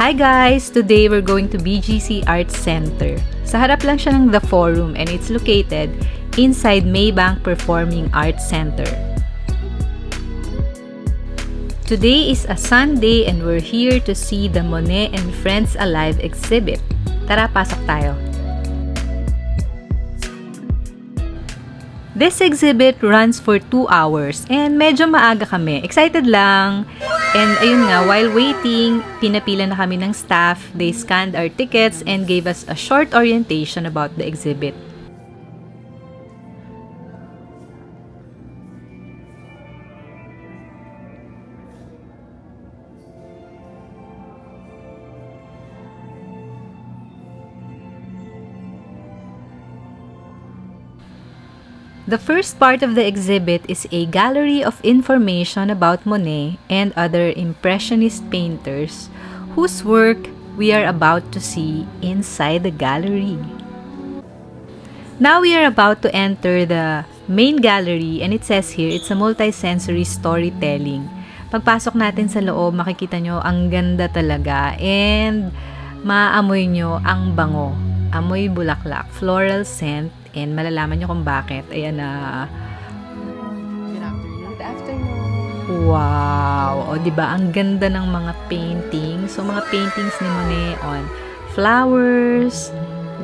Hi guys! Today we're going to BGC Arts Center. Sa harap lang siya ng The Forum and it's located inside Maybank Performing Arts Center. Today is a Sunday and we're here to see the Monet and Friends Alive exhibit. Tara, pasok tayo. This exhibit runs for 2 hours and medyo maaga kami. Excited lang! And ayun nga, while waiting, pinapila na kami ng staff. They scanned our tickets and gave us a short orientation about the exhibit. The first part of the exhibit is a gallery of information about Monet and other Impressionist painters whose work we are about to see inside the gallery. Now we are about to enter the main gallery and it says here it's a multi-sensory storytelling. Pagpasok natin sa loob, makikita nyo ang ganda talaga and maamoy nyo ang bango. Amoy bulaklak, floral scent, and malalaman nyo kung bakit. Ayan na. Good afternoon. Wow! O, diba? Ang ganda ng mga paintings. So, mga paintings ni Monet on flowers,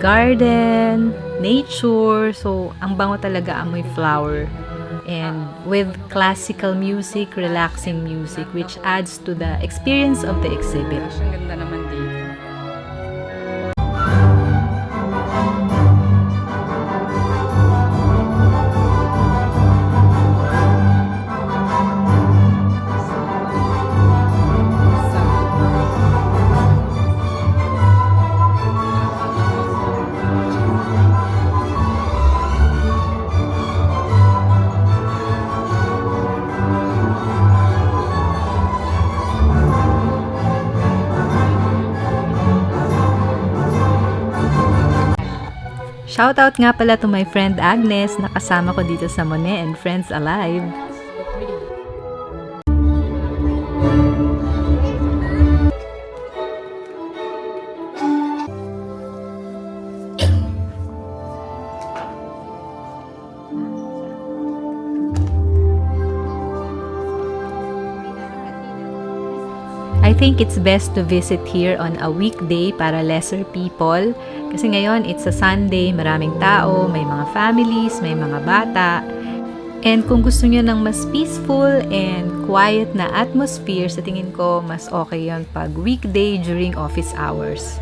garden, nature. So, ang bango talaga, amoy flower. And with classical music, relaxing music, which adds to the experience of the exhibit. Ang ganda naman dito. Shoutout nga pala to my friend Agnes na kasama ko dito sa Monet and Friends Alive. I think it's best to visit here on a weekday para lesser people. Kasi ngayon, it's a Sunday, maraming tao, may mga families, may mga bata. And kung gusto nyo ng mas peaceful and quiet na atmosphere, sa tingin ko, mas okay yon pag weekday during office hours.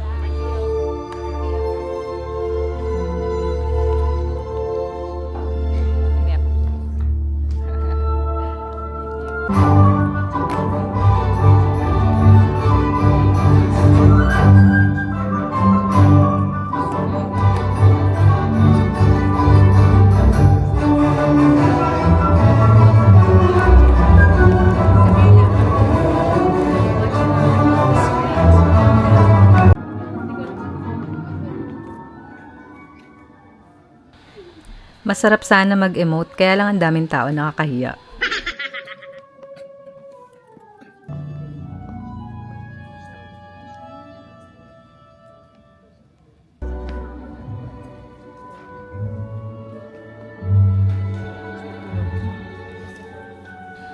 Masarap sana mag-emote, kaya lang ang daming tao nakakahiya.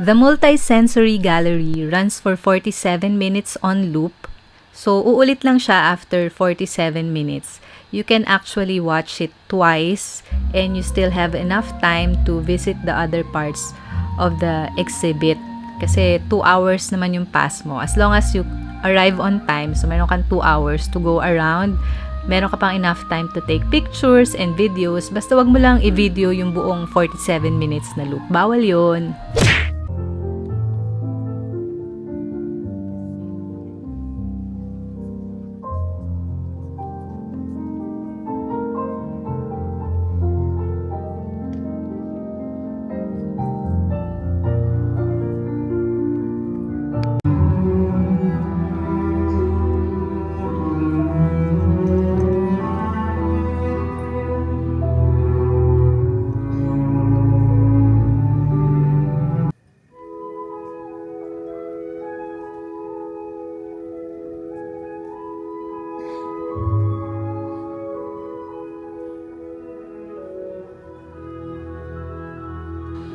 The multi-sensory gallery runs for 47 minutes on loop. So, uulit lang siya after 47 minutes. You can actually watch it twice and you still have enough time to visit the other parts of the exhibit. Kasi 2 hours naman yung pass mo. As long as you arrive on time, so meron kang 2 hours to go around, meron ka pang enough time to take pictures and videos. Basta wag mo lang i-video yung buong 47 minutes na loop. Bawal yun.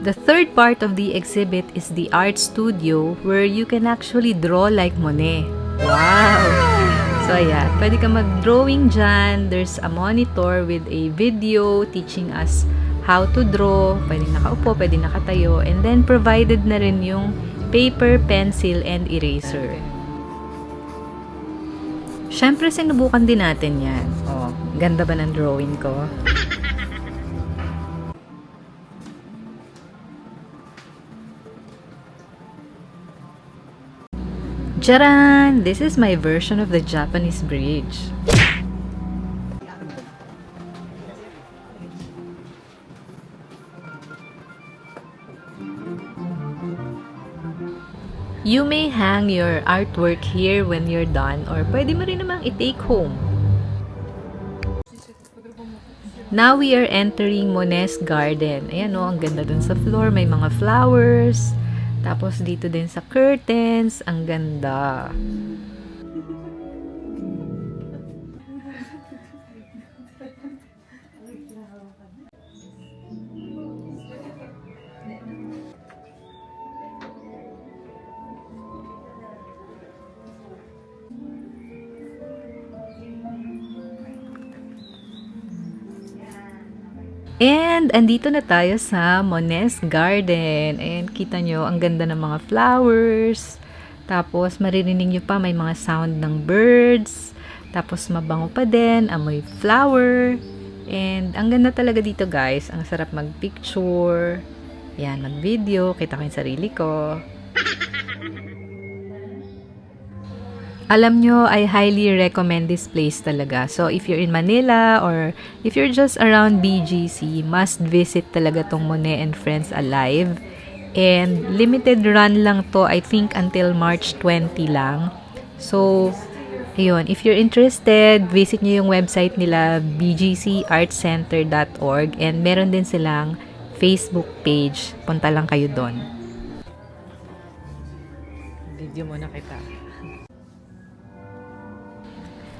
The third part of the exhibit is the art studio where you can actually draw like Monet. Wow! So ayan, pwede ka mag-drawing dyan. There's a monitor with a video teaching us how to draw. Pwede nakaupo, pwede nakatayo. And then provided na rin yung paper, pencil, and eraser. Siyempre, sinubukan din natin yan. Oh, ganda ba ng drawing ko? Charan! This is my version of the Japanese bridge. You may hang your artwork here when you're done or pwede mo rin namang i-take home. Now we are entering Monet's garden. Ayan o, ang ganda dun sa floor. May mga flowers. Tapos dito din sa curtains. Ang ganda. And andito na tayo sa Monet's Garden. Ayan, kita nyo, ang ganda ng mga flowers. Tapos, maririnig nyo pa, may mga sound ng birds. Tapos, mabango pa din, amoy flower. And, ang ganda talaga dito, guys. Ang sarap mag-picture. Ayan, mag-video. Kita ko yung sarili ko. Alam nyo, I highly recommend this place talaga. So, if you're in Manila or if you're just around BGC, must visit talaga tong Monet and Friends Alive. And limited run lang to, I think until March 20 lang. So, ayun, if you're interested, visit nyo yung website nila, bgcartcenter.org, and meron din silang Facebook page. Punta lang kayo doon. Video mo na kita.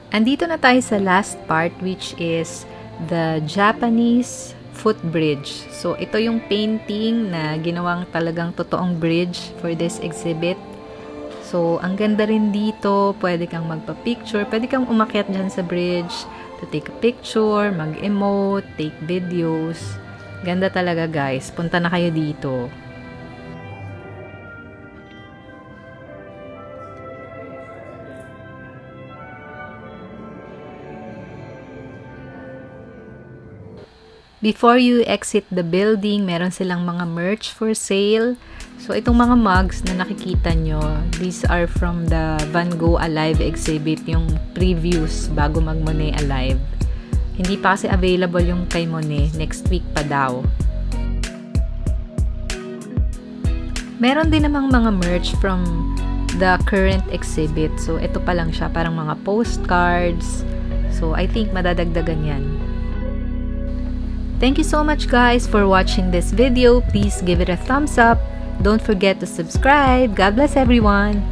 Andito na tayo sa last part, which is the Japanese footbridge. So, ito yung painting na ginawang talagang totoong bridge for this exhibit. So, ang ganda rin dito. Pwede kang magpa-picture. Pwede kang umakyat dyan sa bridge to take a picture, mag-emote, take videos. Ganda talaga, guys. Punta na kayo dito. Before you exit the building, meron silang mga merch for sale. So, itong mga mugs na nakikita nyo, these are from the Van Gogh Alive exhibit, yung previews bago mag Monet Alive. Hindi pa kasi available yung kay Monet, next week pa daw. Meron din namang mga merch from the current exhibit. So, ito pa lang siya, parang mga postcards. So, I think madadagdagan yan. Thank you so much guys for watching this video. Please give it a thumbs up. Don't forget to subscribe. God bless everyone.